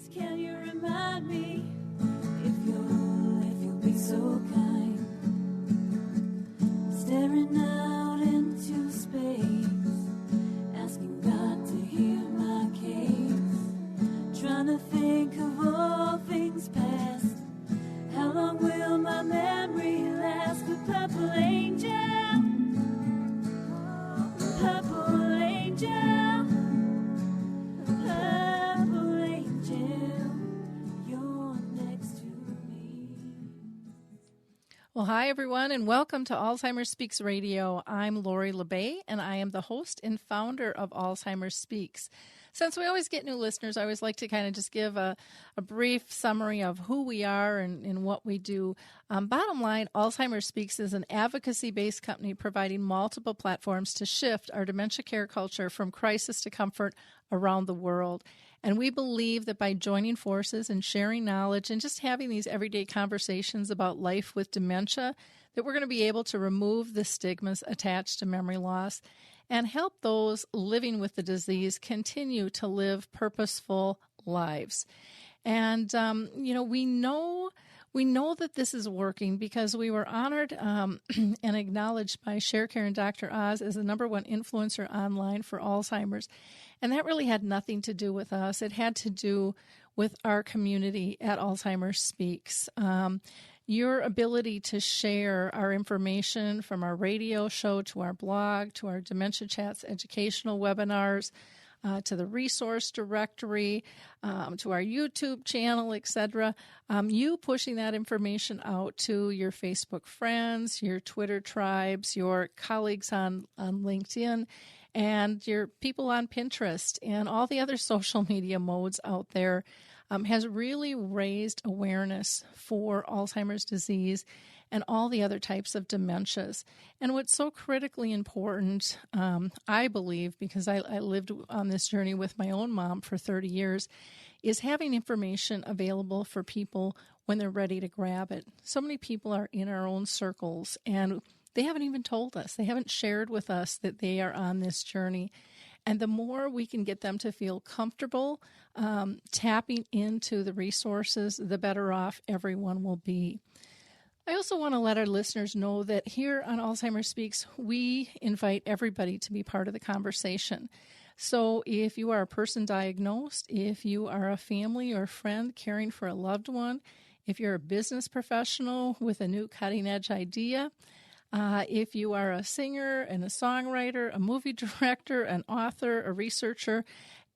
Please, can you remind me if you'll be so kind, staring out into space, asking God to hear my case, trying to think of all things past. How long will my memory last? The purple angel, purple angel, purple angel, you're next to me. Well, hi, everyone, and welcome to Alzheimer's Speaks Radio. I'm Lori LeBay, and I am the host and founder of Alzheimer's Speaks. Since we always get new listeners, I always like to kind of just give a brief summary of who we are and what we do. Bottom line, Alzheimer's Speaks is an advocacy-based company providing multiple platforms to shift our dementia care culture from crisis to comfort around the world. And we believe that by joining forces and sharing knowledge and just having these everyday conversations about life with dementia, that we're going to be able to remove the stigmas attached to memory loss and help those living with the disease continue to live purposeful lives. And, we know that this is working because we were honored and acknowledged by ShareCare and Dr. Oz as the #1 influencer online for Alzheimer's. And that really had nothing to do with us. It had to do with our community at Alzheimer's Speaks. Your ability to share our information from our radio show to our blog, to our Dementia Chats educational webinars, to the resource directory, to our YouTube channel, etc. You pushing that information out to your Facebook friends, your Twitter tribes, your colleagues on LinkedIn, and your people on Pinterest and all the other social media modes out there has really raised awareness for Alzheimer's disease and all the other types of dementias. And what's so critically important, I believe, because I lived on this journey with my own mom for 30 years, is having information available for people when they're ready to grab it. So many people are in our own circles, and they haven't even told us. They haven't shared with us that they are on this journey. And the more we can get them to feel comfortable tapping into the resources, the better off everyone will be. I also want to let our listeners know that here on Alzheimer's Speaks, we invite everybody to be part of the conversation. So if you are a person diagnosed, if you are a family or friend caring for a loved one, if you're a business professional with a new cutting-edge idea, if you are a singer and a songwriter, a movie director, an author, a researcher,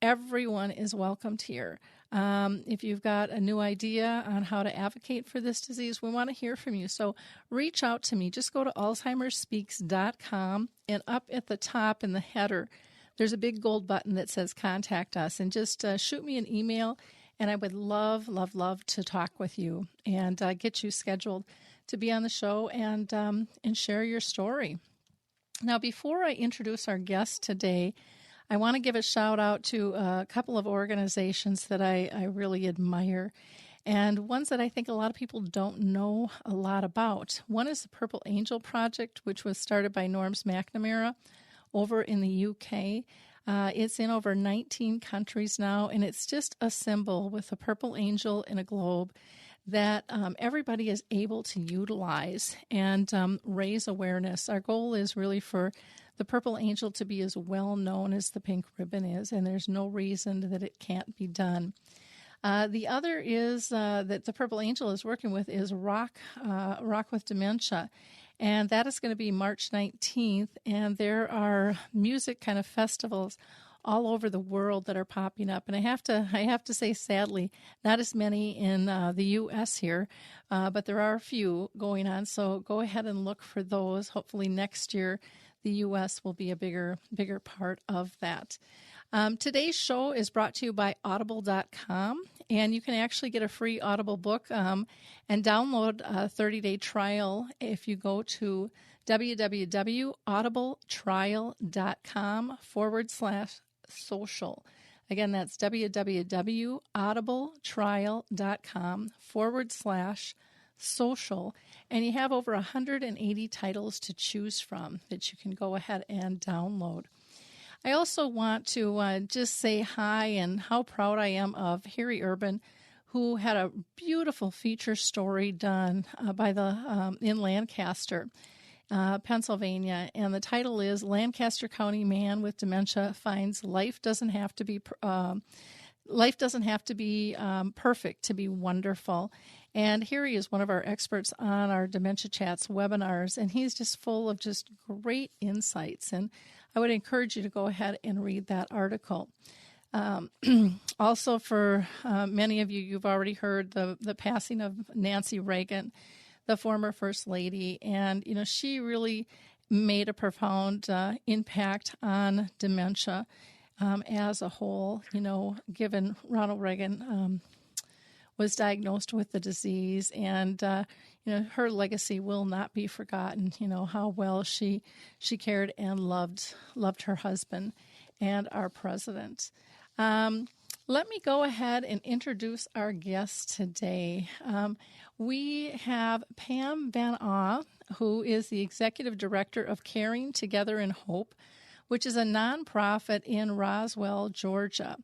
everyone is welcomed here. If you've got a new idea on how to advocate for this disease, we want to hear from you. So reach out to me. Just go to alzheimersspeaks.com, and up at the top in the header, there's a big gold button that says Contact Us, and just shoot me an email, and I would love, love, love to talk with you and get you scheduled to be on the show and share your story. Now, before I introduce our guest today, I want to give a shout out to a couple of organizations that I really admire, and ones that I think a lot of people don't know a lot about. One is the Purple Angel Project, which was started by Norms McNamara over in the UK. It's in over 19 countries now, and it's just a symbol with a purple angel in a globe that everybody is able to utilize and raise awareness. Our goal is really for the purple angel to be as well known as the pink ribbon is, and there's no reason that it can't be done. The other is that the Purple Angel is working with is Rock with Dementia, and that is going to be March 19th, and there are music kind of festivals all over the world that are popping up. And I have to say, sadly, not as many in the U.S. here, but there are a few going on. So go ahead and look for those. Hopefully next year, the U.S. will be a bigger part of that. Today's show is brought to you by Audible.com, and you can actually get a free Audible book and download a 30-day trial if you go to www.audibletrial.com/social. Again, that's www.audibletrial.com/social. And you have over 180 titles to choose from that you can go ahead and download. I also want to just say hi and how proud I am of Harry Urban, who had a beautiful feature story done by the in Lancaster, Pennsylvania, and the title is "Lancaster County Man with Dementia Finds Life Doesn't Have to Be perfect to be wonderful." And Harry is one of our experts on our Dementia Chats webinars, and he's just full of just great insights. And I would encourage you to go ahead and read that article. Also, for many of you, you've already heard the passing of Nancy Reagan, the former First Lady, and she really made a profound impact on dementia as a whole. Given Ronald Reagan was diagnosed with the disease, and her legacy will not be forgotten. How well she cared and loved her husband and our president. Let me go ahead and introduce our guest today. We have Pam Van Ahn, who is the Executive Director of Caring Together in Hope, which is a nonprofit in Roswell, Georgia.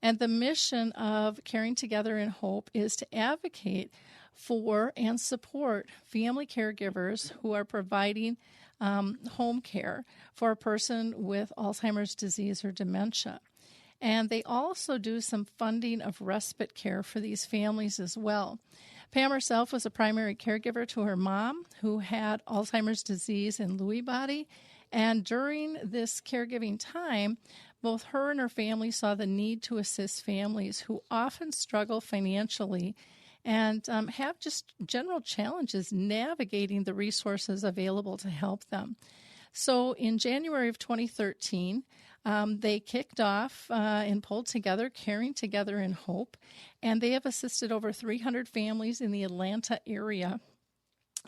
And the mission of Caring Together in Hope is to advocate for and support family caregivers who are providing home care for a person with Alzheimer's disease or dementia. And they also do some funding of respite care for these families as well. Pam herself was a primary caregiver to her mom, who had Alzheimer's disease and Lewy body. And during this caregiving time, both her and her family saw the need to assist families who often struggle financially and have just general challenges navigating the resources available to help them. So in January of 2013, they kicked off and pulled together Caring Together in Hope, and they have assisted over 300 families in the Atlanta area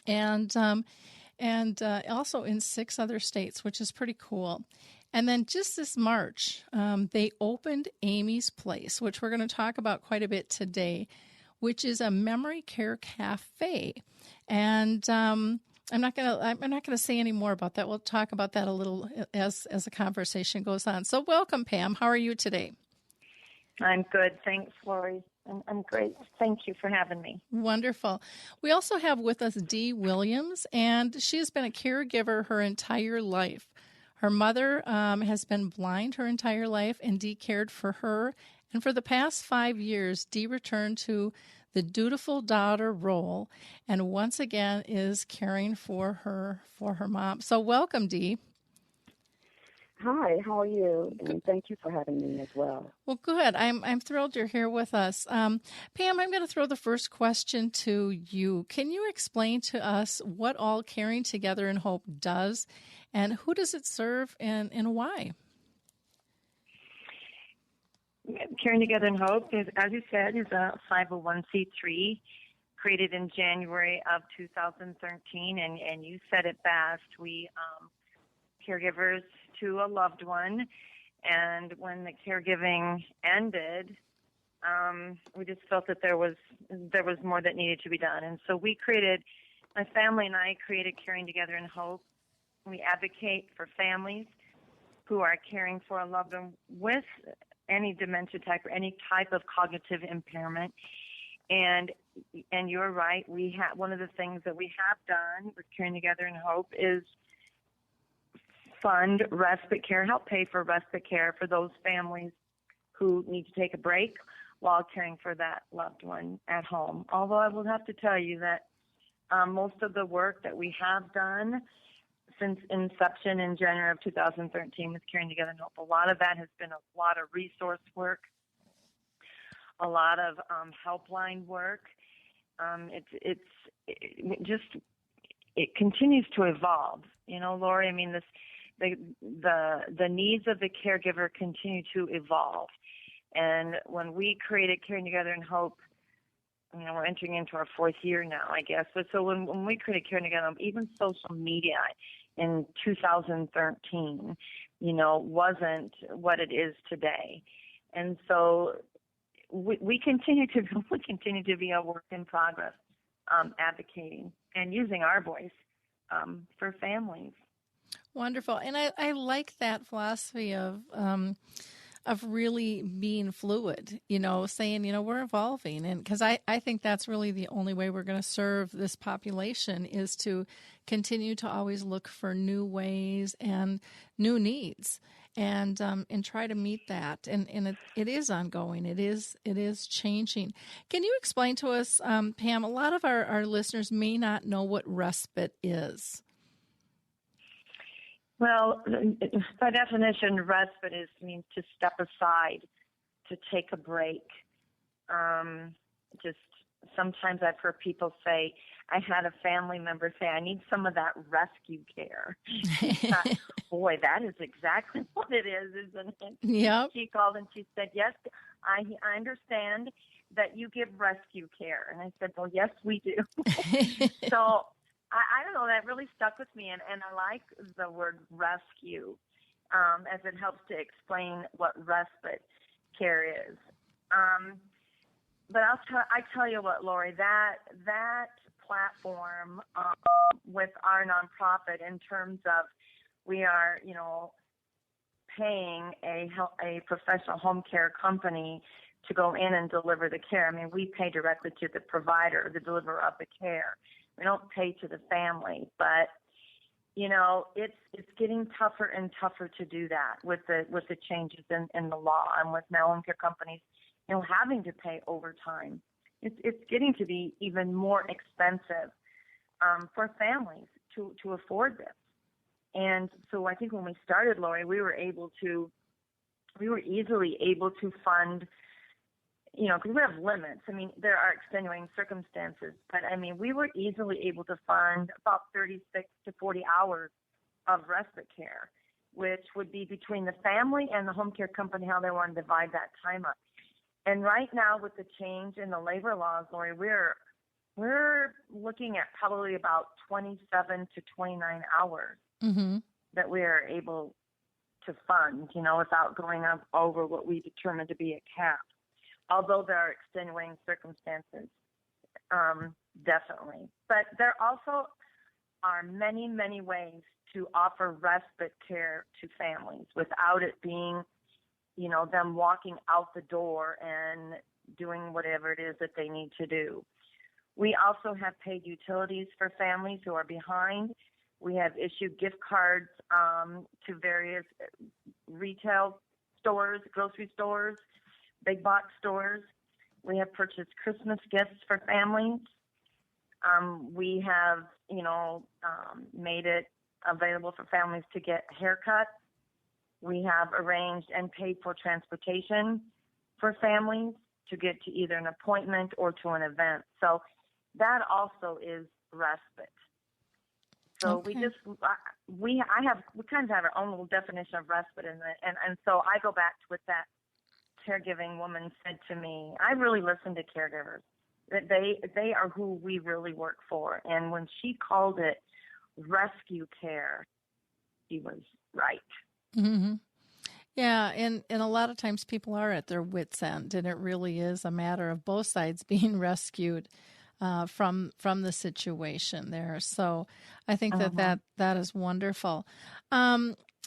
and also in 6 other states, which is pretty cool. And then just this March, they opened Amy's Place, which we're going to talk about quite a bit today, which is a memory care cafe. And I'm not gonna say any more about that. We'll talk about that a little as the conversation goes on. So welcome, Pam. How are you today? I'm good. Thanks, Lori. I'm great. Thank you for having me. Wonderful. We also have with us Dee Williams, and she has been a caregiver her entire life. Her mother has been blind her entire life, and Dee cared for her. And for the past 5 years, Dee returned to the dutiful daughter role, and once again is caring for her mom. So welcome, Dee. Hi, how are you? And thank you for having me as well. Well, good. I'm thrilled you're here with us. Pam, I'm going to throw the first question to you. Can you explain to us what all Caring Together in Hope does, and who does it serve, and why? Caring Together in Hope, as you said, is a 501c3 created in January of 2013, and you said it best. We caregivers to a loved one, and when the caregiving ended, we just felt that there was more that needed to be done, and so my family and I created Caring Together in Hope. We advocate for families who are caring for a loved one with any dementia type or any type of cognitive impairment. And you're right, one of the things that we have done with Caring Together in Hope is fund respite care, help pay for respite care for those families who need to take a break while caring for that loved one at home. Although I will have to tell you that most of the work that we have done since inception in January of 2013 with Caring Together in Hope, a lot of that has been a lot of resource work, a lot of helpline work. It continues to evolve. Lori, I mean, the needs of the caregiver continue to evolve. And when we created Caring Together in Hope, we're entering into our 4th year now, I guess. But so when we created Caring Together in Hope, even social media in 2013, wasn't what it is today. And so we continue to be a work in progress, advocating and using our voice for families. Wonderful. And I like that philosophy of really being fluid, saying, we're evolving. And because I think that's really the only way we're going to serve this population is to continue to always look for new ways and new needs and try to meet that. And it is ongoing. It is changing. Can you explain to us, Pam, a lot of our listeners may not know what respite is. Well, by definition, respite means to step aside, to take a break. Just sometimes I've heard people say, I had a family member say, I need some of that rescue care. Boy, that is exactly what it is, isn't it? Yep. She called and she said, yes, I understand that you give rescue care. And I said, well, yes, we do. So I don't know, that really stuck with me, and I like the word rescue as it helps to explain what respite care is. But I tell you what, Lori, that platform with our nonprofit in terms of we are, paying a professional home care company to go in and deliver the care. I mean, we pay directly to the provider, the deliverer of the care. We don't pay to the family, but it's getting tougher and tougher to do that with the changes in the law and with now home care companies, having to pay overtime. It's getting to be even more expensive for families to afford this. And so I think when we started, Lori, we were easily able to fund, because we have limits. I mean, there are extenuating circumstances, but we were easily able to fund about 36 to 40 hours of respite care, which would be between the family and the home care company, how they want to divide that time up. And right now with the change in the labor laws, Lori, we're looking at probably about 27 to 29 hours that we are able to fund, without going up over what we determined to be a cap. Although there are extenuating circumstances, definitely. But there also are many, many ways to offer respite care to families without it being, them walking out the door and doing whatever it is that they need to do. We also have paid utilities for families who are behind. We have issued gift cards to various retail stores, grocery stores, big box stores. We have purchased Christmas gifts for families. We have, made it available for families to get haircuts. We have arranged and paid for transportation for families to get to either an appointment or to an event. So that also is respite. So okay. we kind of have our own little definition of respite, and so I go back to what that caregiving woman said to me. I really listen to caregivers. That they are who we really work for. And when she called it rescue care, she was right. Mm-hmm. Yeah, and a lot of times people are at their wits' end, and it really is a matter of both sides being rescued from the situation there. So I think that is wonderful.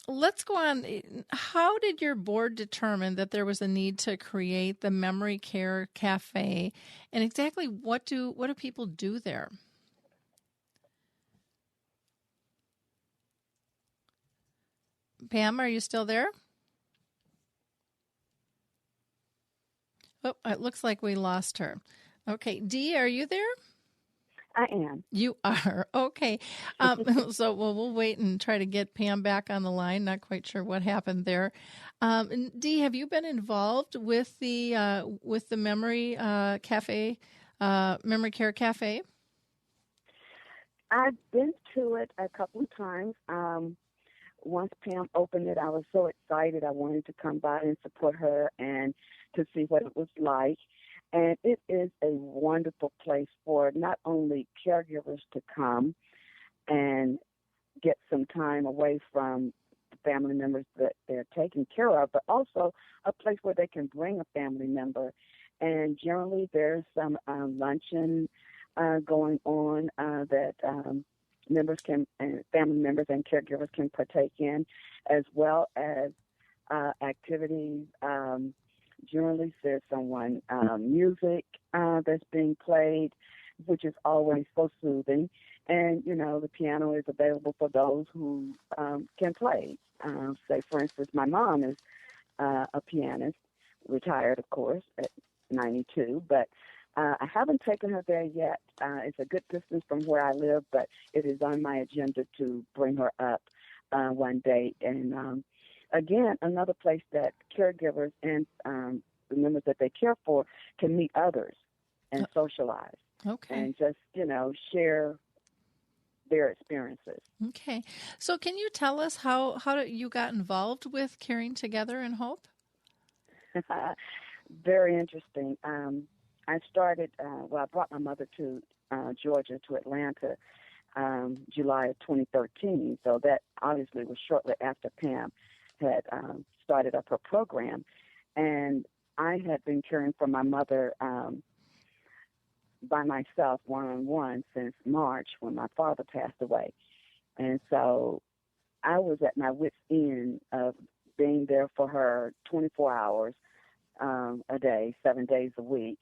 Let's go on. How did your board determine that there was a need to create the Memory Care Cafe, and exactly what do people do there? Pam, are you still there? Oh, it looks like we lost her. Okay, Dee, are you there? I am. You are. Okay. So we'll wait and try to get Pam back on the line. Not quite sure what happened there. Dee, have you been involved with the Memory Cafe, Memory Care Cafe? I've been to it a couple of times. Once Pam opened it, I was so excited. I wanted to come by and support her and to see what it was like. And it is a wonderful place for not only caregivers to come and get some time away from the family members that they're taking care of, but also a place where they can bring a family member. And generally there's some luncheon going on that family members and caregivers can partake in, as well as activities. Generally, there's music that's being played, which is always so soothing. And, the piano is available for those who can play. Say, for instance, my mom is a pianist, retired, of course, at 92, but I haven't taken her there yet. It's a good distance from where I live, but it is on my agenda to bring her up one day. And again, another place that caregivers and the members that they care for can meet others and socialize. Okay. And just, share their experiences. Okay. So can you tell us how you got involved with Caring Together in Hope? Very interesting. I started, I brought my mother to Georgia, to Atlanta, July of 2013. So that obviously was shortly after Pam had started up her program. And I had been caring for my mother by myself, one-on-one, since March when my father passed away. And so I was at my wit's end of being there for her 24 hours a day, 7 days a week.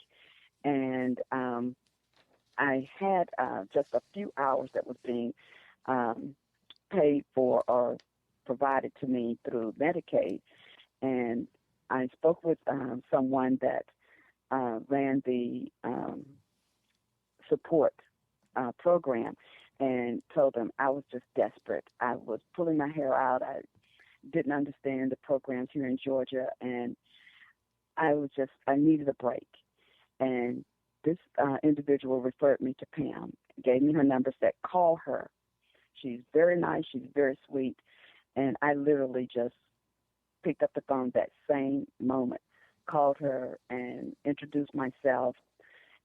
And I had just a few hours that was being paid for or provided to me through Medicaid. And I spoke with someone that ran the support program and told them I was just desperate. I was pulling my hair out. I didn't understand the programs here in Georgia, and I needed a break. And this individual referred me to Pam, gave me her number, said, call her. She's very nice. She's very sweet. And I literally just picked up the phone that same moment, called her and introduced myself.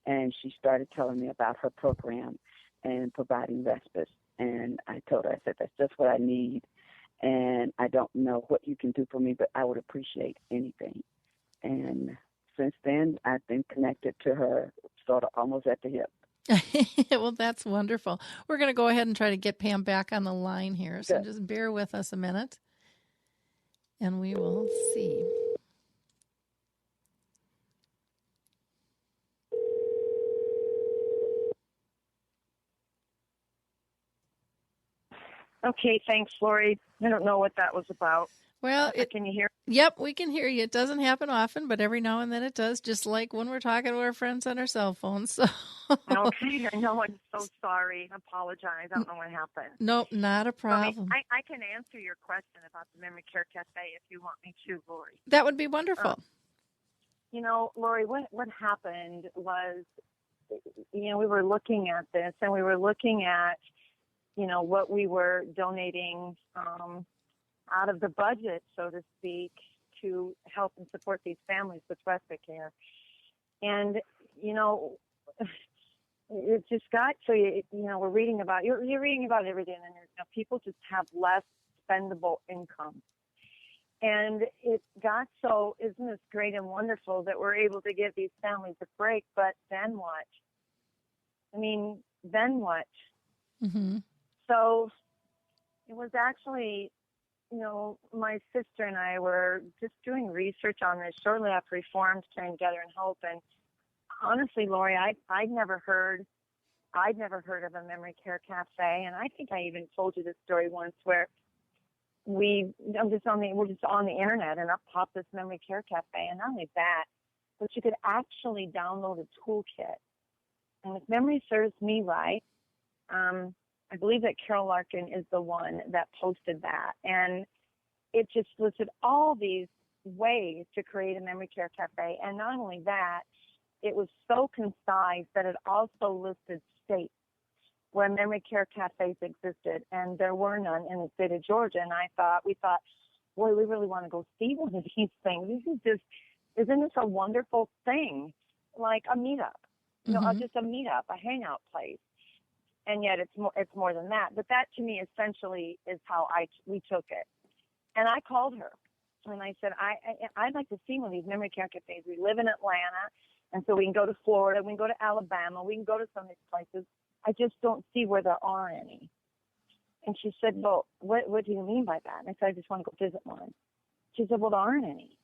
And she started telling me about her program and providing respite. And I told her, I said, that's just what I need. And I don't know what you can do for me, but I would appreciate anything. And since then, I've been connected to her sort of almost at the hip. Well, that's wonderful. We're going to go ahead and try to get Pam back on the line here. So Good. just bear with us a minute, and we will see. Okay, thanks, Lori. I don't know what that was about. Well, can you hear? Yep, we can hear you. It doesn't happen often, but every now and then it does, just like when we're talking to our friends on our cell phones. So. Okay, I know. I'm so sorry. I apologize. I don't know what happened. Nope, not a problem. I can answer your question about the Memory Care Cafe if you want me to, Lori. That would be wonderful. Lori, what happened was, we were looking at this, and we were looking at, what we were donating out of the budget, so to speak, to help and support these families with respite care. And, it just got so, we're reading about, you're reading about everything, and people just have less spendable income. And it got so, isn't this great and wonderful that we're able to give these families a break, but then what? Then what? Mm-hmm. So it was actually, my sister and I were just doing research on this shortly after we formed Caring Together in Hope. And honestly, Lori, I'd never heard of a memory care cafe. And I think I even told you this story once where we're just on the internet, and up popped this memory care cafe. And not only that, but you could actually download a toolkit. And if memory serves me right, I believe that Carol Larkin is the one that posted that. And it just listed all these ways to create a memory care cafe. And not only that, it was so concise that it also listed states where memory care cafes existed. And there were none in the state of Georgia. And we thought, boy, we really want to go see one of these things. Isn't this a wonderful thing? Like a meetup, just a meetup, a hangout place. And yet it's more than that. But that to me essentially is how we took it. And I called her and I said, I'd like to see one of these memory care cafes. We live in Atlanta, and so we can go to Florida, we can go to Alabama, we can go to some of these places. I just don't see where there are any. And she said, well, what do you mean by that? And I said, I just want to go visit one. She said, well, there aren't any.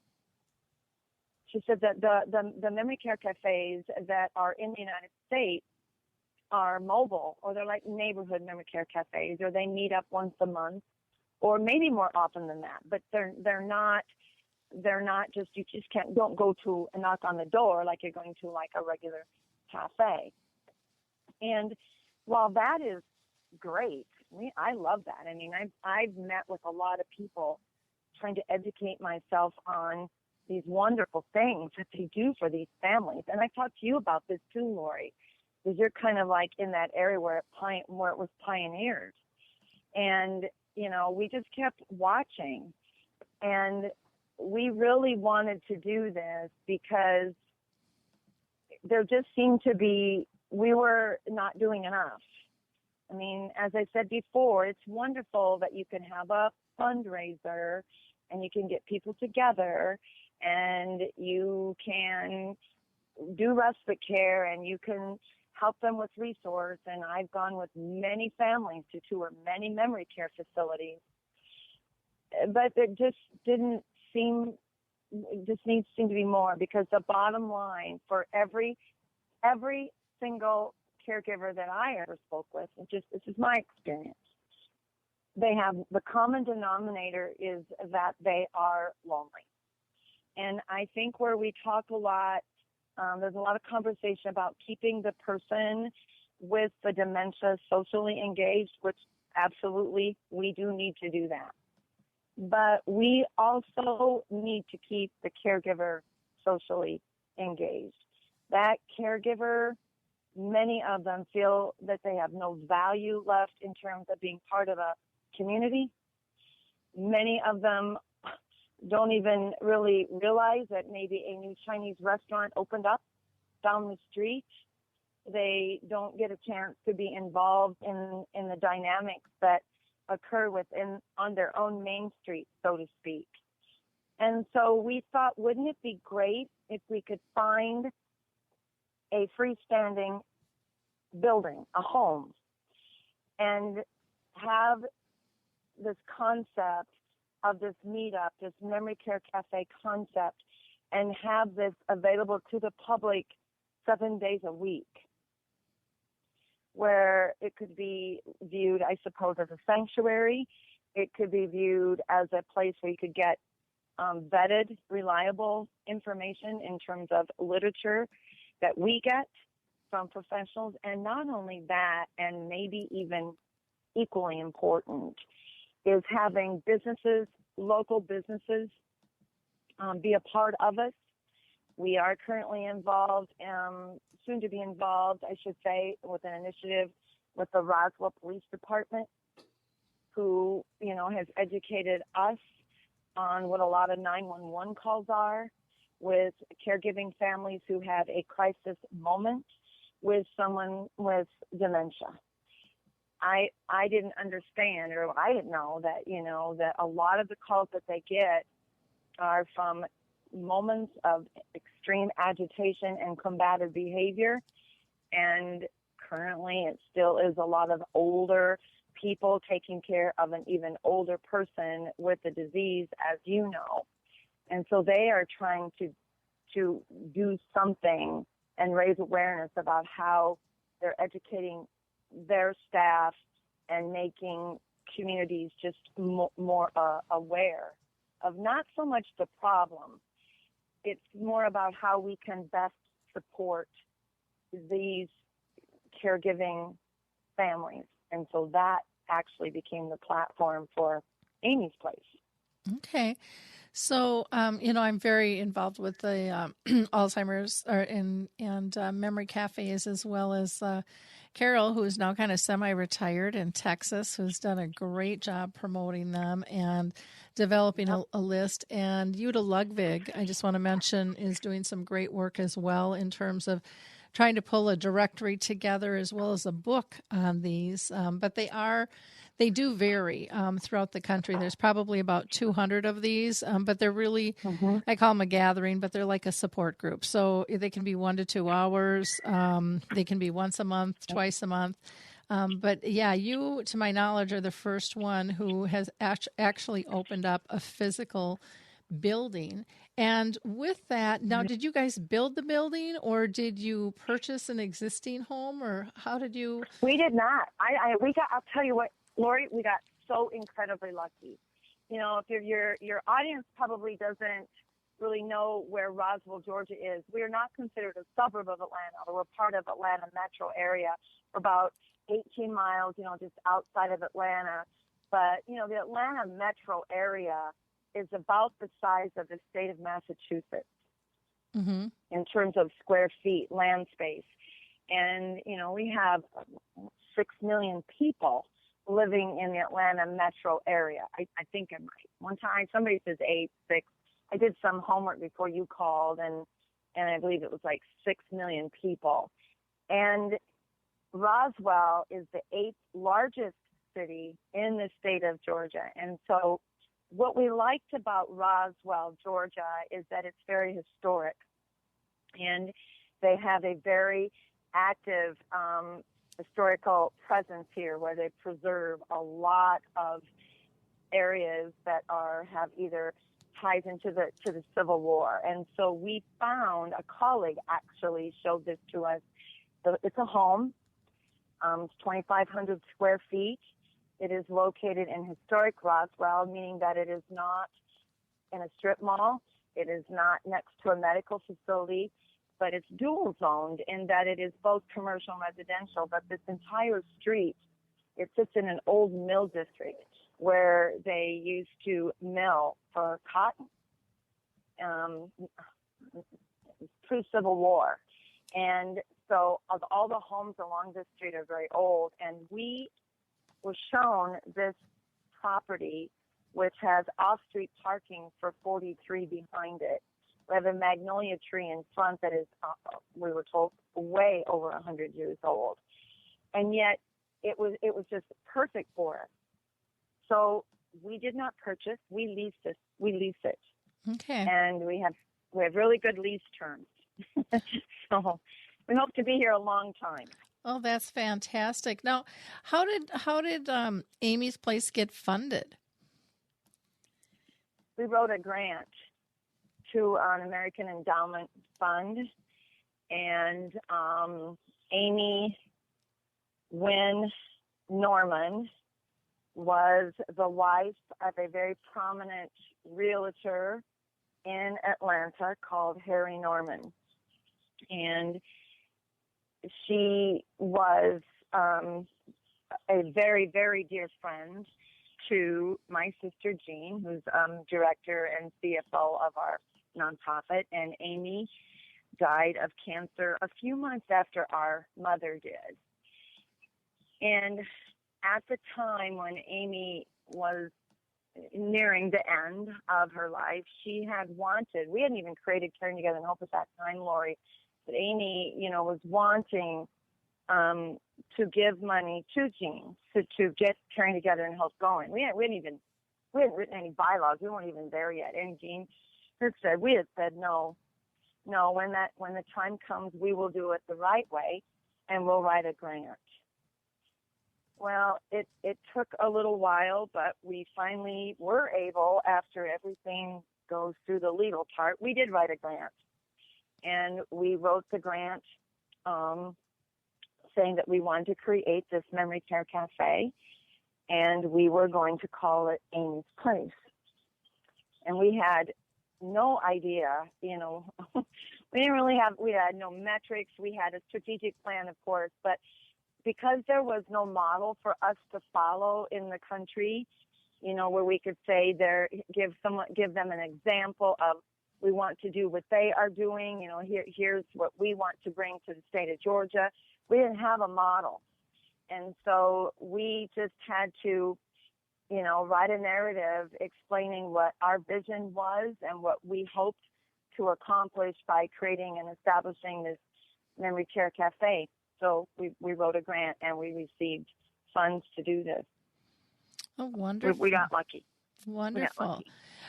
She said that the memory care cafes that are in the United States are mobile, or they're like neighborhood memory care cafes, or they meet up once a month, or maybe more often than that. But they're not just, you just don't go to and knock on the door like you're going to like a regular cafe. And while that is great, I love that. I mean, I've met with a lot of people trying to educate myself on these wonderful things that they do for these families. And I talked to you about this too, Lori, because you're kind of like in that area where it was pioneered. And, we just kept watching. And we really wanted to do this because there just seemed to be, we were not doing enough. I mean, as I said before, it's wonderful that you can have a fundraiser and you can get people together and you can do respite care and you can help them with resource. And I've gone with many families to tour many memory care facilities. But it just didn't seem, just needs to be more, because the bottom line for every single caregiver that I ever spoke with, and just this is my experience, they have, the common denominator is that they are lonely. And I think where we talk a lot, there's a lot of conversation about keeping the person with the dementia socially engaged, which absolutely we do need to do that. But we also need to keep the caregiver socially engaged. That caregiver, many of them feel that they have no value left in terms of being part of a community. Many of them don't even really realize that maybe a new Chinese restaurant opened up down the street. They don't get a chance to be involved in the dynamics that occur on their own main street, so to speak. And so we thought, wouldn't it be great if we could find a freestanding building, a home, and have this concept of this meetup, this memory care cafe concept, and have this available to the public 7 days a week, where it could be viewed, I suppose, as a sanctuary. It could be viewed as a place where you could get vetted, reliable information in terms of literature that we get from professionals. And not only that, and maybe even equally important, is having businesses, local businesses, be a part of us. We are currently involved, soon to be involved, I should say, with an initiative with the Roswell Police Department, who, has educated us on what a lot of 911 calls are, with caregiving families who have a crisis moment with someone with dementia. I didn't understand, or I didn't know that, that a lot of the calls that they get are from moments of extreme agitation and combative behavior. And currently it still is a lot of older people taking care of an even older person with the disease, as you know. And so they are trying to do something and raise awareness about how they're educating their staff and making communities just more aware of not so much the problem. It's more about how we can best support these caregiving families. And so that actually became the platform for Amy's Place. Okay. So, I'm very involved with the Alzheimer's and memory cafes, as well as Carol, who is now kind of semi-retired in Texas, who's done a great job promoting them and developing a list. And Uta Ludwig, I just want to mention, is doing some great work as well in terms of trying to pull a directory together as well as a book on these. But they do vary throughout the country. There's probably about 200 of these, but they're really, I call them a gathering, but they're like a support group. So they can be 1 to 2 hours. They can be once a month, twice a month. But yeah, you, to my knowledge, are the first one who has actually opened up a physical building. And with that, now, did you guys build the building, or did you purchase an existing home, or how did you? We did not. I'll tell you what, Lori, we got so incredibly lucky. You know, if your audience probably doesn't really know where Roswell, Georgia is. We are not considered a suburb of Atlanta. We're part of Atlanta metro area. We're about 18 miles, just outside of Atlanta. But, the Atlanta metro area is about the size of the state of Massachusetts in terms of square feet, land space. And, we have 6 million people living in the Atlanta metro area. I think I'm right. One time somebody says 8, 6. I did some homework before you called, and I believe it was like 6 million people. And Roswell is the 8th largest city in the state of Georgia. And so what we liked about Roswell, Georgia, is that it's very historic. And they have a very active historical presence here where they preserve a lot of areas that have either ties into the Civil War. And so we found, a colleague actually showed this to us. So it's a home. It's 2,500 square feet. It is located in historic Roswell, meaning that it is not in a strip mall. It is not next to a medical facility, but it's dual zoned in that it is both commercial and residential. But this entire street, it sits in an old mill district where they used to mill for cotton pre-Civil War. And so all the homes along this street are very old. And we were shown this property, which has off-street parking for 43 behind it. We have a magnolia tree in front that is, we were told, way over 100 years old. And yet it was just perfect for us. So we did not purchase. We leased it. Okay. And we have really good lease terms. So we hope to be here a long time. Oh, that's fantastic. Now, how did Amy's place get funded? We wrote a grant to an American Endowment Fund, and Amy Wynn Norman was the wife of a very prominent realtor in Atlanta called Harry Norman. And she was a very, very dear friend to my sister Jean, who's director and CFO of our nonprofit. And Amy died of cancer a few months after our mother did. And at the time when Amy was nearing the end of her life, she had wanted, we hadn't even created Caring Together and Hope at that time, Lori, but Amy, was wanting to give money to Jean to get Caring Together and Hope going. We hadn't written any bylaws. We weren't even there yet. And Jean had said, no, when the time comes, we will do it the right way, and we'll write a grant. Well, it took a little while, but we finally were able, after everything goes through the legal part, we did write a grant. And we wrote the grant saying that we wanted to create this memory care cafe, and we were going to call it Amy's Place. And we had no idea, we had no metrics. We had a strategic plan, of course, but because there was no model for us to follow in the country, where we could say give them an example of, we want to do what they are doing, here's what we want to bring to the state of Georgia. We didn't have a model. And so we just had to, write a narrative explaining what our vision was and what we hoped to accomplish by creating and establishing this memory care cafe. So we wrote a grant and we received funds to do this. Oh, wonderful. We got lucky. Wonderful.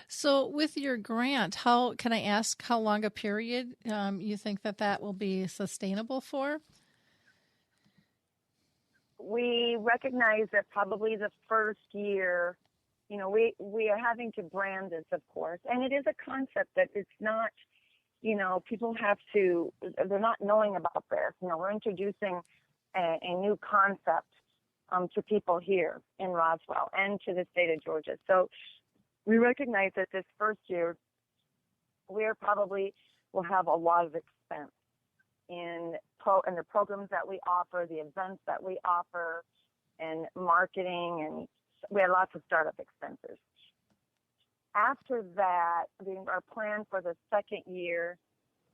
So with your grant, can I ask how long a period you think that will be sustainable for? we recognize that probably the first year, we are having to brand this, of course, and it is a concept that it's not, people they're not knowing about this. We're introducing a new concept to people here in Roswell and to the state of Georgia. So we recognize that this first year, we're probably will have a lot of expense in the programs that we offer, the events that we offer, and marketing, and we had lots of startup expenses. After that, our plan for the second year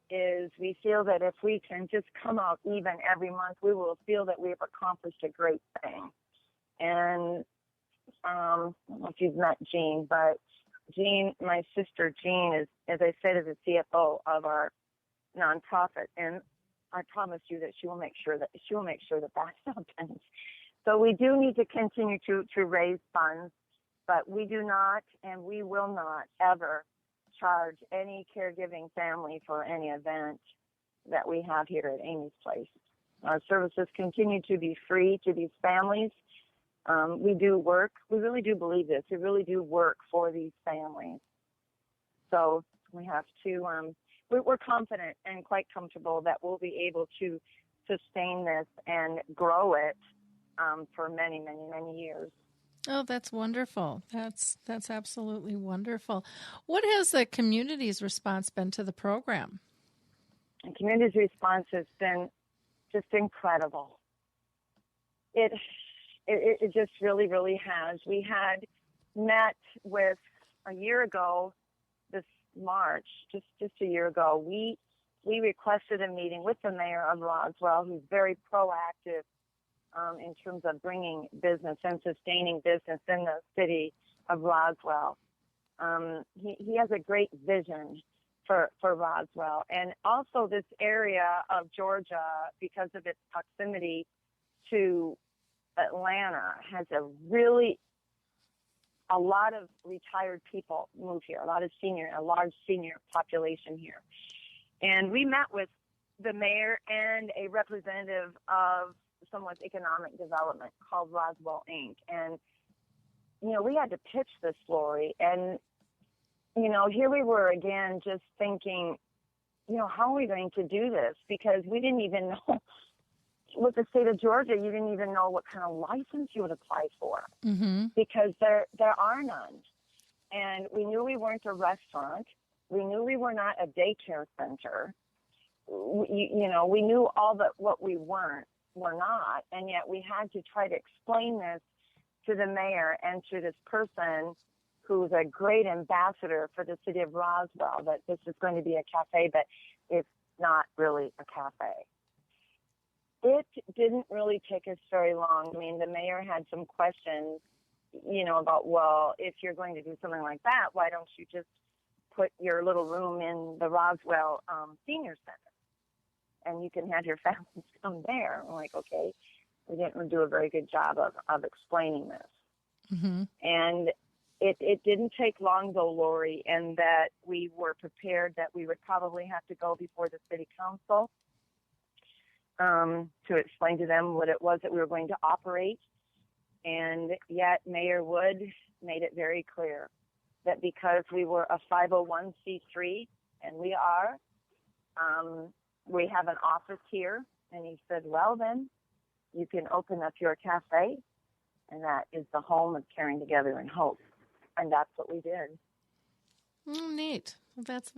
is we feel that if we can just come out even every month, we will feel that we have accomplished a great thing. And I don't know if you've met Jean, but Jean, my sister Jean, is, as I said, is the CFO of our nonprofit, and I promise you that she will make sure that that happens. So we do need to continue to raise funds, but we do not and we will not ever charge any caregiving family for any event that we have here at Amy's Place. Our services continue to be free to these families. We do work. We really do believe this. We really do work for these families. So we have to, we're confident and quite comfortable that we'll be able to sustain this and grow it for many, many, many years. Oh, that's wonderful. That's absolutely wonderful. What has the community's response been to the program? The community's response has been just incredible. It just really, really has. We had met with a year ago, this March, just a year ago, we requested a meeting with the mayor of Roswell, who's very proactive in terms of bringing business and sustaining business in the city of Roswell. He has a great vision for Roswell, and also this area of Georgia, because of its proximity to Atlanta, has a lot of retired people move here, a large senior population here. And we met with the mayor and a representative of someone's economic development called Roswell Inc. And, we had to pitch this, Lori. And, here we were again just thinking, how are we going to do this? Because we didn't even know, with the state of Georgia, you didn't even know what kind of license you would apply for, because there are none. And we knew we weren't a restaurant. We knew we were not a daycare center. We knew all that what we were not, and yet we had to try to explain this to the mayor and to this person who's a great ambassador for the city of Roswell, that this is going to be a cafe, but it's not really a cafe. It didn't really take us very long. I mean, the mayor had some questions, about, well, if you're going to do something like that, why don't you just put your little room in the Roswell Senior Center, and you can have your families come there. I'm like, okay, we didn't do a very good job of explaining this. And it didn't take long, though, Lori, and that we were prepared that we would probably have to go before the city council to explain to them what it was that we were going to operate. And yet Mayor Wood made it very clear that because we were a 501c3, and we are, we have an office here. And he said, well, then you can open up your cafe, and that is the home of Caring Together and Hope. And that's what we did. Oh, neat. That's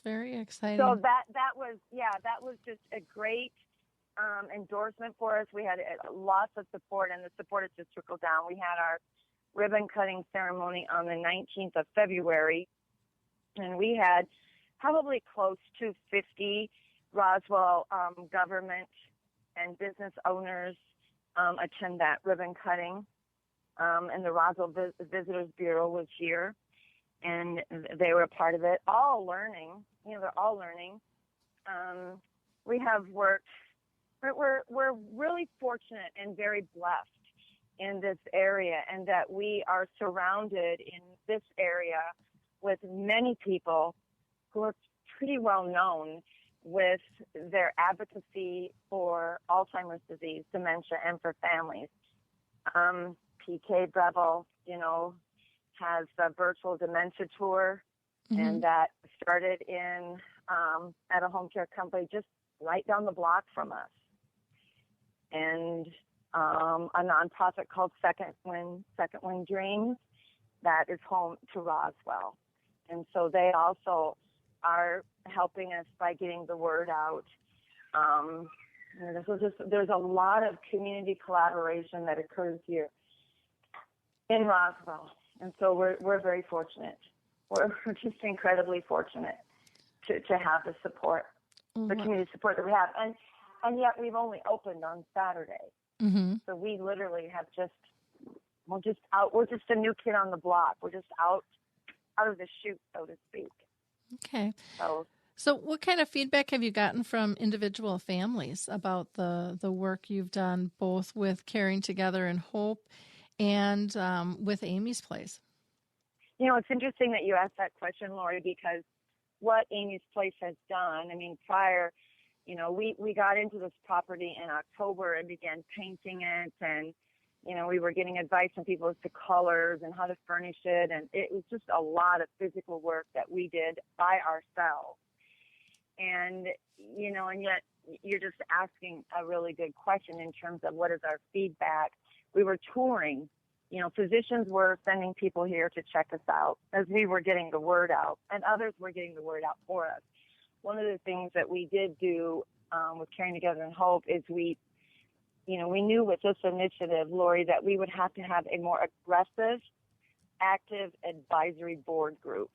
very exciting. So that was just a great endorsement for us. We had lots of support, and the support has just trickled down. We had our ribbon cutting ceremony on the 19th of February, and we had probably close to 50 Roswell government and business owners attend that ribbon cutting. And the Roswell Visitors Bureau was here, and they were a part of it, all learning. They're all learning. We have worked. We're really fortunate and very blessed in this area, and that we are surrounded in this area with many people who are pretty well known with their advocacy for Alzheimer's disease, dementia, and for families. PK Breville, has a virtual dementia tour, and that started in at a home care company just right down the block from us. And a nonprofit called Second Wind Dreams that is home to Roswell. And so they also are helping us by getting the word out. There's a lot of community collaboration that occurs here in Roswell. And so we're very fortunate. We're just incredibly fortunate to have the support, the community support that we have. And yet we've only opened on Saturday. So we literally have we're just a new kid on the block. We're just out of the chute, so to speak. Okay. So what kind of feedback have you gotten from individual families about the work you've done, both with Caring Together in Hope and with Amy's Place? It's interesting that you asked that question, Lori, because what Amy's Place has done, prior, we got into this property in October and began painting it, and, we were getting advice from people as to colors and how to furnish it, and it was just a lot of physical work that we did by ourselves. And, and yet you're just asking a really good question in terms of what is our feedback. We were touring. Physicians were sending people here to check us out as we were getting the word out, and others were getting the word out for us. One of the things that we did do with Caring Together in Hope is we knew with this initiative, Lori, that we would have to have a more aggressive, active advisory board group.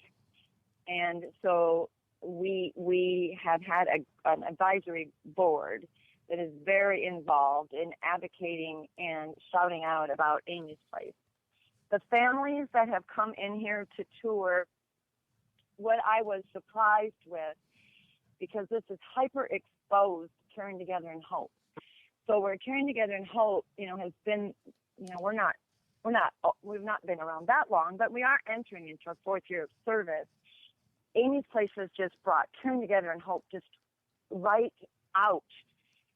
And so we have had an advisory board that is very involved in advocating and shouting out about Amy's Place. The families that have come in here to tour, what I was surprised with, because this is hyper-exposed Caring Together in Hope. So where Caring Together in Hope, has been, we've not been around that long, but we are entering into our fourth year of service. Amy's Place has just brought Caring Together in Hope just right out.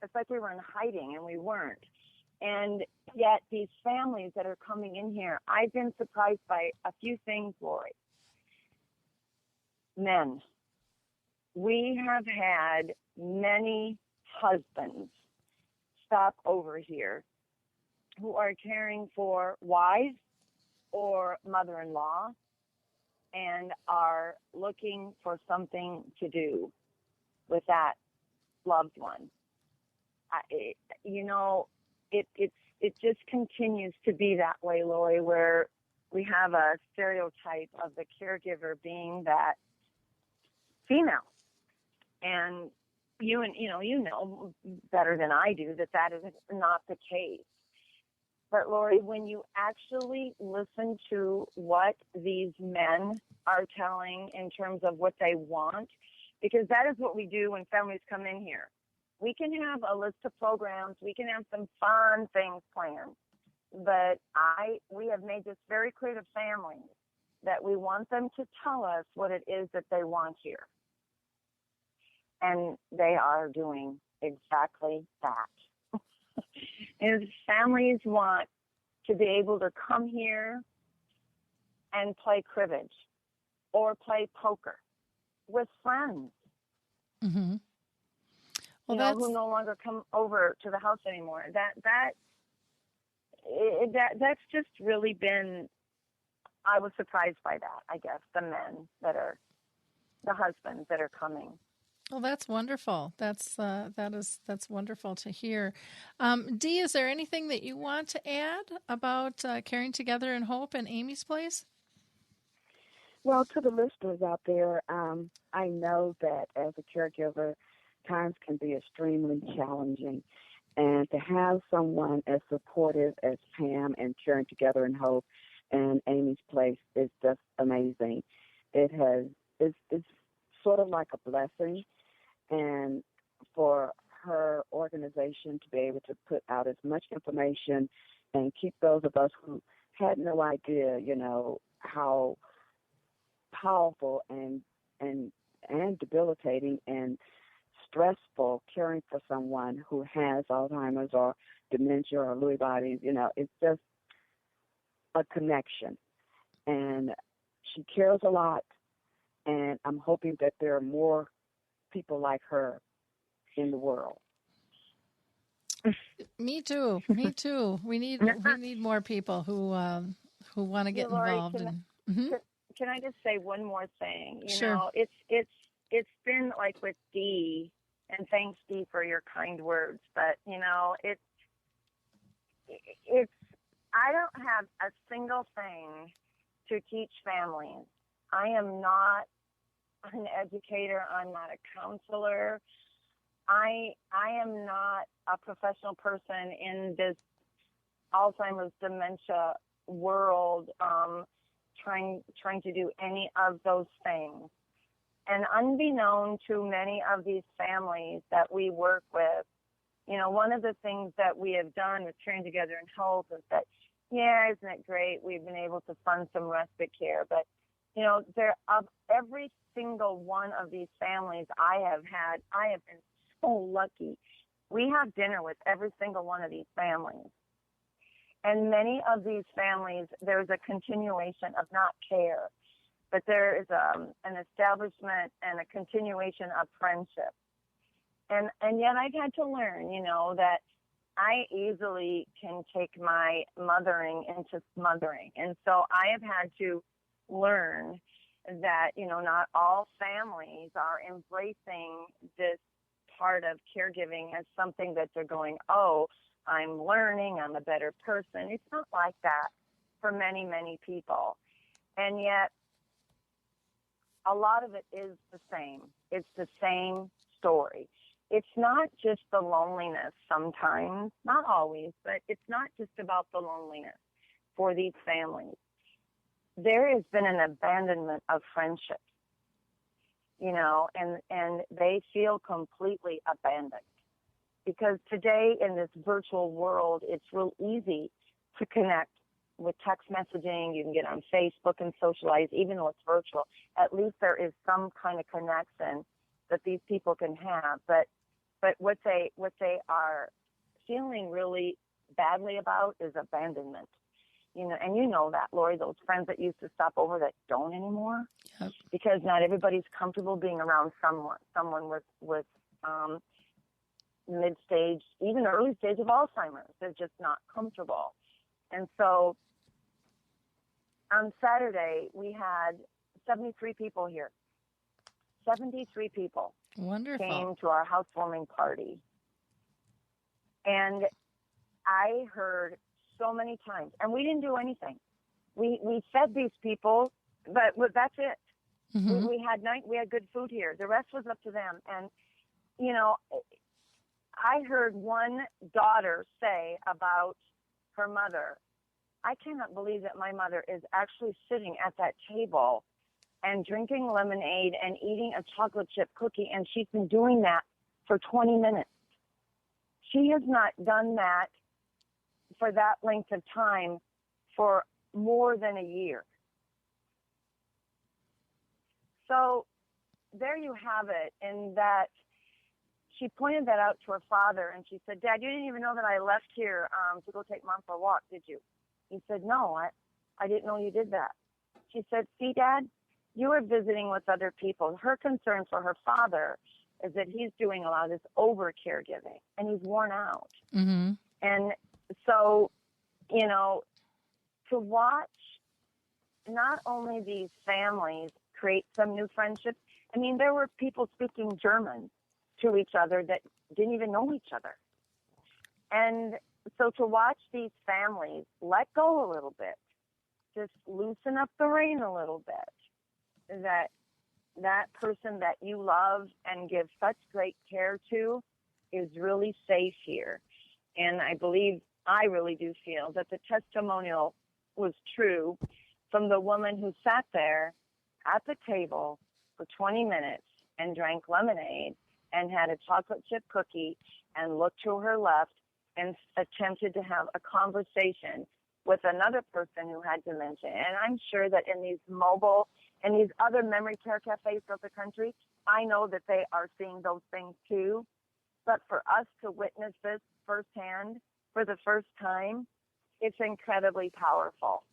It's like we were in hiding, and we weren't. And yet these families that are coming in here, I've been surprised by a few things, Lori. Men. We have had many husbands stop over here who are caring for wives or mother-in-law and are looking for something to do with that loved one. It just continues to be that way, Lori, where we have a stereotype of the caregiver being that female. And you know better than I do that is not the case. But Lori, when you actually listen to what these men are telling in terms of what they want, because that is what we do when families come in here. We can have a list of programs. We can have some fun things planned. But we have made this very clear to families that we want them to tell us what it is that they want here. And they are doing exactly that. And families want to be able to come here and play cribbage or play poker with friends. Mm-hmm. Well, who no longer come over to the house anymore. That's just really been, I was surprised by that, I guess, the men that are, the husbands that are coming. Well, that's wonderful. That's wonderful to hear. Dee, is there anything that you want to add about Caring Together in Hope and Amy's Place? Well, to the listeners out there, I know that as a caregiver, times can be extremely challenging. And to have someone as supportive as Pam and Caring Together in Hope and Amy's Place is just amazing. It's sort of like a blessing. And for her organization to be able to put out as much information and keep those of us who had no idea, how powerful and debilitating and stressful caring for someone who has Alzheimer's or dementia or Lewy bodies. It's just a connection. And she cares a lot, and I'm hoping that there are more people like her in the world. Me too. Me too. We need more people who want to get Lori, involved. Can I just say one more thing? Sure. It's been like with Dee, and thanks Dee for your kind words, but it's I don't have a single thing to teach families. I am not an educator. I'm not a counselor. I am not a professional person in this Alzheimer's dementia world, trying to do any of those things. And unbeknown to many of these families that we work with, one of the things that we have done with Caring Together in Health is that, isn't it great? We've been able to fund some respite care, but of every single one of these families I have been so lucky. We have dinner with every single one of these families. And many of these families, there's a continuation of not care, but there is an establishment and a continuation of friendship. And yet I've had to learn, that I easily can take my mothering into smothering. And so I have had to learn that, not all families are embracing this part of caregiving as something that they're going, oh, I'm learning, I'm a better person. It's not like that for many, many people. And yet a lot of it is the same. It's the same story. It's not just the loneliness sometimes, not always, but it's not just about the loneliness for these families. There has been an abandonment of friendships, and they feel completely abandoned. Because today in this virtual world, it's real easy to connect with text messaging. You can get on Facebook and socialize, even though it's virtual. At least there is some kind of connection that these people can have. But what they are feeling really badly about is abandonment. And that, Lori, those friends that used to stop over that don't anymore. Yep. Because not everybody's comfortable being around someone with mid-stage, even early stage of Alzheimer's. They're just not comfortable. And so on Saturday, we had 73 people here. 73 people. Wonderful. Came to our housewarming party. And I heard so many times, and we didn't do anything. We fed these people, but that's it. Mm-hmm. We had good food here. The rest was up to them. And, I heard one daughter say about her mother, I cannot believe that my mother is actually sitting at that table and drinking lemonade and eating a chocolate chip cookie, and she's been doing that for 20 minutes. She has not done that for that length of time for more than a year. So there you have it, in that she pointed that out to her father, and she said, Dad, you didn't even know that I left here to go take Mom for a walk, did you? He said, no, I didn't know you did that. She said, see, Dad, you were visiting with other people. Her concern for her father is that he's doing a lot of this over caregiving, and he's worn out. Mm-hmm. And so, to watch not only these families create some new friendships, there were people speaking German to each other that didn't even know each other. And so to watch these families let go a little bit, just loosen up the rein a little bit, that person that you love and give such great care to is really safe here. And I really do feel that the testimonial was true from the woman who sat there at the table for 20 minutes and drank lemonade and had a chocolate chip cookie and looked to her left and attempted to have a conversation with another person who had dementia. And I'm sure that in these mobile and these other memory care cafes throughout the country, I know that they are seeing those things too. But for us to witness this firsthand for the first time, it's incredibly powerful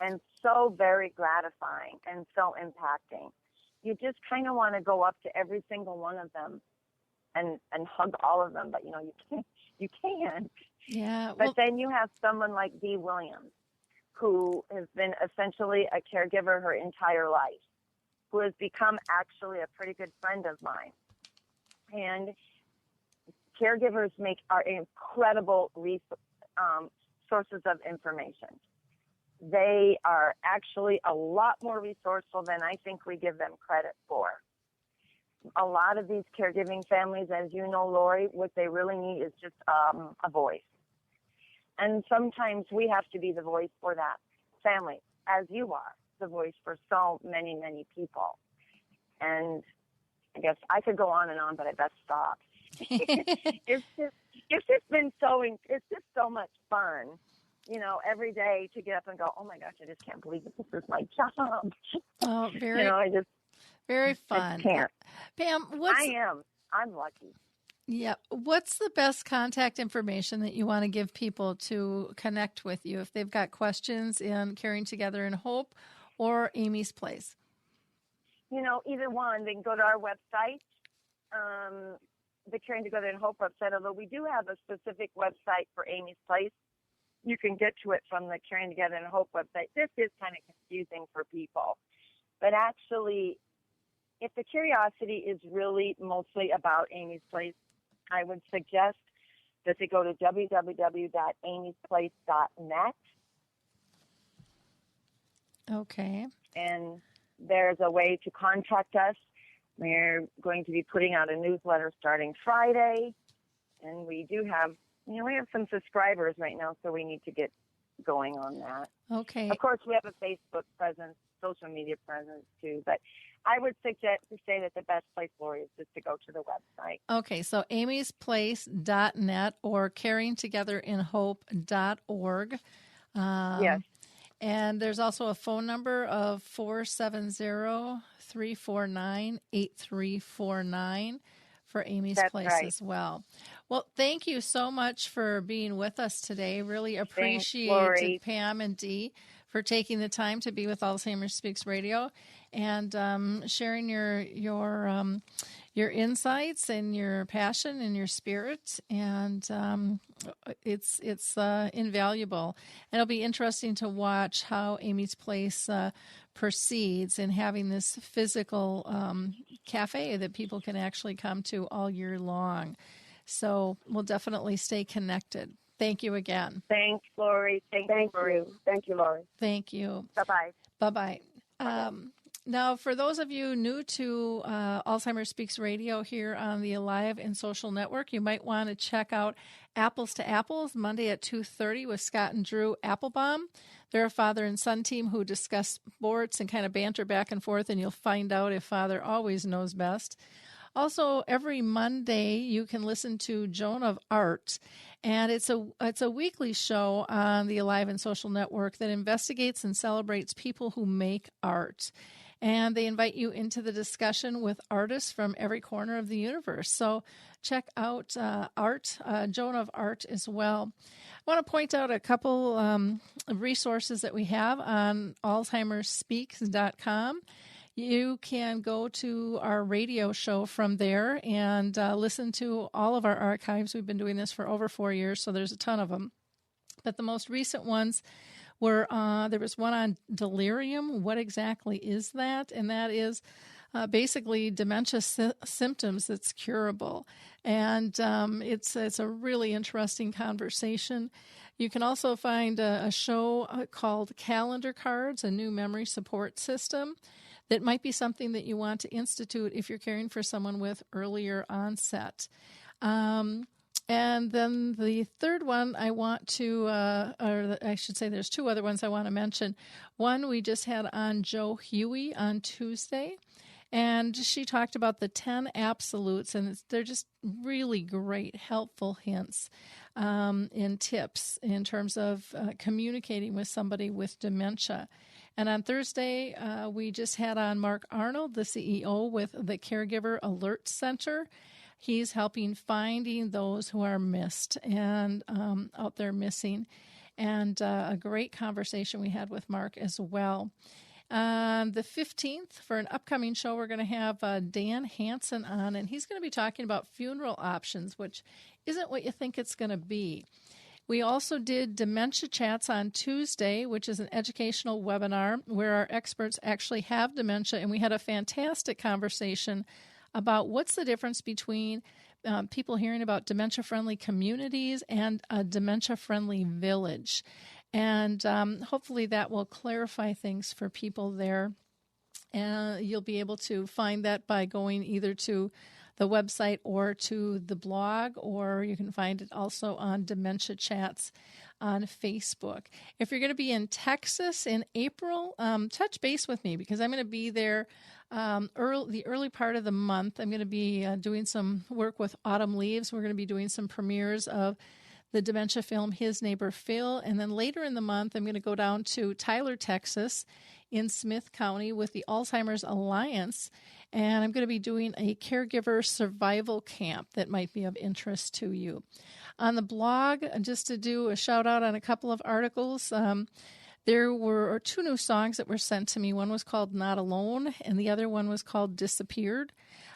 and so very gratifying and so impacting. You just kind of want to go up to every single one of them and hug all of them, but you can't. Yeah. But then you have someone like Dee Williams, who has been essentially a caregiver her entire life, who has become actually a pretty good friend of mine. And caregivers are incredible sources of information. They are actually a lot more resourceful than I think we give them credit for. A lot of these caregiving families, as you know, Lori, what they really need is just a voice. And sometimes we have to be the voice for that family, as you are the voice for so many, many people. And I guess I could go on and on, but I best stop. It's just so much fun, every day to get up and go, oh my gosh, I just can't believe that this is my job. Oh, very, very fun. I can't. Pam, I'm lucky. Yeah. What's the best contact information that you want to give people to connect with you if they've got questions in Caring Together in Hope or Amy's Place? Either one. They can go to our website, the Caring Together in Hope website, although we do have a specific website for Amy's Place. You can get to it from the Caring Together in Hope website. This is kind of confusing for people. But actually, if the curiosity is really mostly about Amy's Place, I would suggest that they go to www.amysplace.net. Okay. And there's a way to contact us. We're going to be putting out a newsletter starting Friday. And we do have, we have some subscribers right now, so we need to get going on that. Okay. Of course, we have a Facebook presence, social media presence too, but I would suggest to say that the best place, Lori, is just to go to the website. Okay, so amysplace.net or caringtogetherinhope.org. Yes. And there's also a phone number of 470-349-8349 for Amy's Place as well. Well, thank you so much for being with us today. Really appreciate Pam and Dee for taking the time to be with Alzheimer's Speaks Radio and sharing your insights and your passion and your spirit. And it's invaluable. And it'll be interesting to watch how Amy's Place proceeds in having this physical cafe that people can actually come to all year long. So we'll definitely stay connected. Thank you again. Thanks, Lori. Thank you. Thank you, Lori. Thank you. Bye-bye. Bye-bye. Now, for those of you new to Alzheimer's Speaks Radio here on the Alive and Social Network, you might want to check out Apples to Apples, Monday at 2:30 with Scott and Drew Applebaum. They're a father and son team who discuss sports and kind of banter back and forth, and you'll find out if father always knows best. Also, every Monday, you can listen to Joan of Art, and it's a weekly show on the Alive and Social Network that investigates and celebrates people who make art. And they invite you into the discussion with artists from every corner of the universe. So check out Joan of Art as well. I want to point out a couple of resources that we have on alzheimersspeaks.com. You can go to our radio show from there and listen to all of our archives. We've been doing this for over 4 years, so there's a ton of them. But the most recent ones were, there was one on delirium. What exactly is that? And that is basically dementia symptoms that's curable. And it's a really interesting conversation. You can also find a show called Calendar Cards, a new memory support system that might be something that you want to institute if you're caring for someone with earlier onset. And then the third one I want to, or I should say there's two other ones I want to mention. One we just had on Jo Huey on Tuesday, and she talked about the 10 absolutes, and they're just really great, helpful hints and tips in terms of communicating with somebody with dementia. And on Thursday, we just had on Mark Arnold, the CEO with the Caregiver Alert Center. He's helping finding those who are missed and out there missing. And a great conversation we had with Mark as well. On the 15th, for an upcoming show, we're going to have Dan Hansen on, and he's going to be talking about funeral options, which isn't what you think it's going to be. We also did Dementia Chats on Tuesday, which is an educational webinar where our experts actually have dementia, and we had a fantastic conversation about what's the difference between people hearing about dementia-friendly communities and a dementia-friendly village. And hopefully that will clarify things for people there. And you'll be able to find that by going either to the website or to the blog, or you can find it also on Dementia Chats on Facebook. If you're going to be in Texas in April, touch base with me because I'm going to be there the early part of the month. I'm going to be doing some work with Autumn Leaves. We're going to be doing some premieres of the dementia film His Neighbor Phil. And then later in the month, I'm going to go down to Tyler, Texas in Smith County with the Alzheimer's Alliance. And I'm going to be doing a caregiver survival camp that might be of interest to you. On the blog, just to do a shout out on a couple of articles, there were 2 new songs that were sent to me. One was called Not Alone, and the other one was called Disappeared.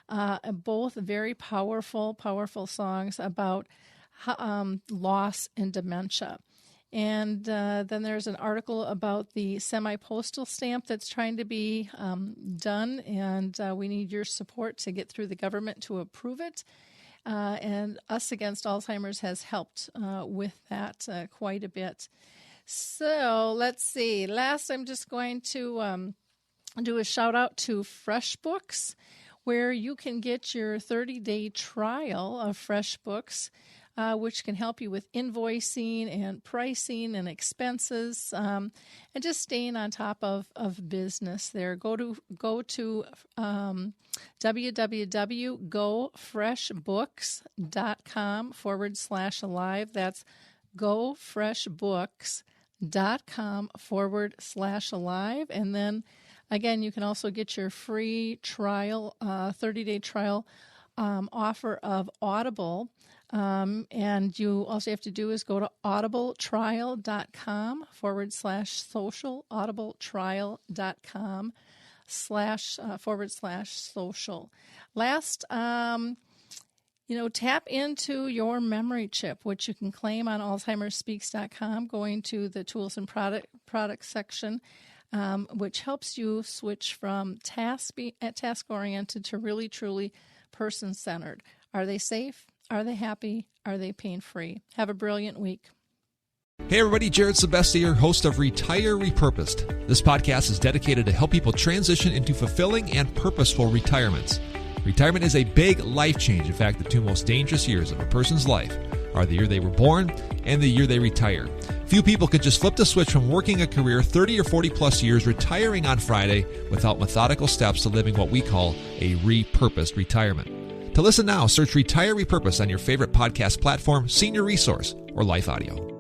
Both very powerful songs about loss and dementia. And then there's an article about the semi-postal stamp that's trying to be done, and we need your support to get through the government to approve it. And Us Against Alzheimer's has helped with that quite a bit. So let's see. Last, I'm just going to do a shout out to FreshBooks, where you can get your 30-day trial of FreshBooks, which can help you with invoicing and pricing and expenses, and just staying on top of business there. Go to www.gofreshbooks.com/alive. That's gofreshbooks.com/alive. And then, again, you can also get your free trial, 30-day trial offer of Audible. And you also have to do is go to audibletrial.com/social, audibletrial.com//social. Last, tap into your memory chip, which you can claim on alzheimersspeaks.com, going to the tools and product section, which helps you switch from task-oriented to really, truly person-centered. Are they safe? Are they happy? Are they pain-free? Have a brilliant week. Hey everybody, Jared Sebesti here, host of Retire Repurposed. This podcast is dedicated to help people transition into fulfilling and purposeful retirements. Retirement is a big life change. In fact, the 2 most dangerous years of a person's life are the year they were born and the year they retire. Few people could just flip the switch from working a career 30 or 40 plus years, retiring on Friday without methodical steps to living what we call a repurposed retirement. To listen now, search Retire Repurposed on your favorite podcast platform, Senior Resource, or Life Audio.